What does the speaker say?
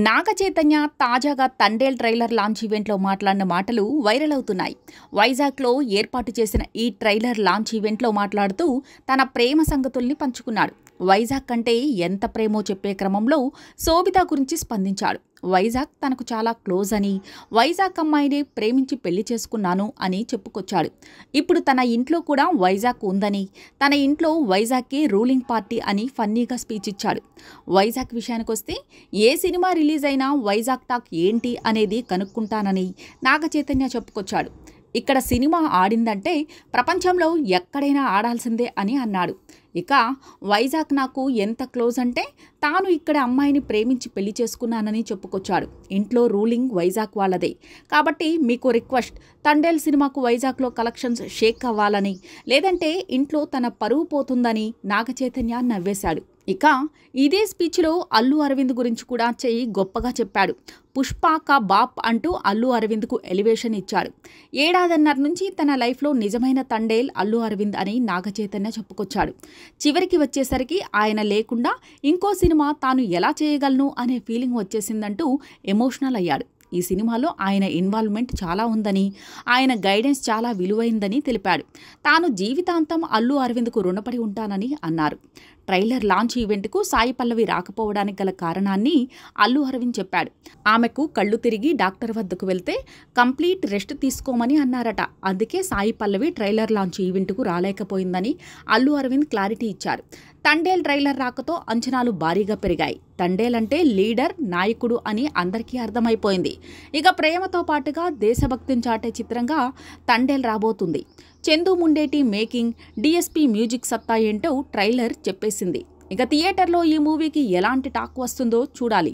నాగ చైతన్య తాజాగా Thandel trailer launch ఈవెంట్లో మాట్లాడిన మాటలు వైరల్ అవుతున్నాయి. వైజాగ్లో ఏర్పాటు చేసిన ఈ ట్రైలర్ లాంచ్ ఈవెంట్లో మాట్లాడుతూ తన ప్రేమ సంగతుల్ని పంచుకున్నాడు. వైజాగ్ అంటే ఎంత ప్రేమో చెప్పే క్రమంలో శోభిత గురించి స్పందించాడు. వైజాగ్ తనకు చాలా క్లోజ్ అని, వైజాగ్ అమ్మాయిని ప్రేమించి పెళ్లి చేసుకున్నాను అని చెప్పుకొచ్చాడు. ఇప్పుడు తన ఇంట్లో కూడా వైజాగ్ ఉందని, తన ఇంట్లో వైజాగ్కి రూలింగ్ పార్టీ అని ఫన్నీగా స్పీచ్ ఇచ్చాడు. వైజాగ్ విషయానికొస్తే ఏ సినిమా రిలీజ్ అయినా వైజాగ్ టాక్ ఏంటి అనేది కనుక్కుంటానని నాగ చైతన్య చెప్పుకొచ్చాడు. ఇక్కడ సినిమా ఆడిందంటే ప్రపంచంలో ఎక్కడైనా ఆడాల్సిందే అని అన్నాడు. ఇక వైజాగ్ నాకు ఎంత క్లోజ్ అంటే తాను ఇక్కడ అమ్మాయిని ప్రేమించి పెళ్లి చేసుకున్నానని చెప్పుకొచ్చాడు. ఇంట్లో రూలింగ్ వైజాగ్ వాళ్ళదే కాబట్టి మీకు రిక్వెస్ట్, తండేల్ సినిమాకు వైజాగ్లో కలెక్షన్స్ షేక్ అవ్వాలని, లేదంటే ఇంట్లో తన పరువు పోతుందని నాగ చైతన్య నవ్వేశాడు. ఇక ఇదే స్పీచ్లో అల్లు అరవింద్ గురించి కూడా చెయ్యి గొప్పగా చెప్పాడు. పుష్ప కా బాప్ అంటూ అల్లు అరవింద్కు ఎలివేషన్ ఇచ్చాడు. ఏడాదిన్నర నుంచి తన లైఫ్లో నిజమైన తండేల్ అల్లు అరవింద్ అని నాగ చైతన్య చెప్పుకొచ్చాడు. చివరికి వచ్చేసరికి ఆయన లేకుండా ఇంకో సినిమా తాను ఎలా చేయగలను అనే ఫీలింగ్ వచ్చేసిందంటూ ఎమోషనల్ అయ్యాడు. ఈ సినిమాలో ఆయన ఇన్వాల్వ్మెంట్ చాలా ఉందని, ఆయన గైడెన్స్ చాలా విలువైందని తెలిపాడు. తాను జీవితాంతం అల్లు అరవింద్కు రుణపడి ఉంటానని అన్నారు. ట్రైలర్ లాంచ్ ఈవెంట్కు సాయి పల్లవి రాకపోవడానికి గల కారణాన్ని అల్లు అరవింద్ చెప్పాడు. ఆమెకు కళ్ళు తిరిగి డాక్టర్ వద్దకు వెళ్తే కంప్లీట్ రెస్ట్ తీసుకోమని అన్నారట. అందుకే సాయి పల్లవి ట్రైలర్ లాంచ్ ఈవెంట్కు రాలేకపోయిందని అల్లు అరవింద్ క్లారిటీ ఇచ్చారు. తండేల్ ట్రైలర్ రాకతో అంచనాలు భారీగా పెరిగాయి. తండేల్ అంటే లీడర్, నాయకుడు అని అందరికీ అర్థమైపోయింది. ఇక ప్రేమతో పాటుగా దేశభక్తిని చాటే చిత్రంగా తండేల్ రాబోతుంది. Chandu Mondeti making, DSP music సత్తా ఏంటో ట్రైలర్ చెప్పేసింది. ఇక థియేటర్లో ఈ మూవీకి ఎలాంటి టాక్ వస్తుందో చూడాలి.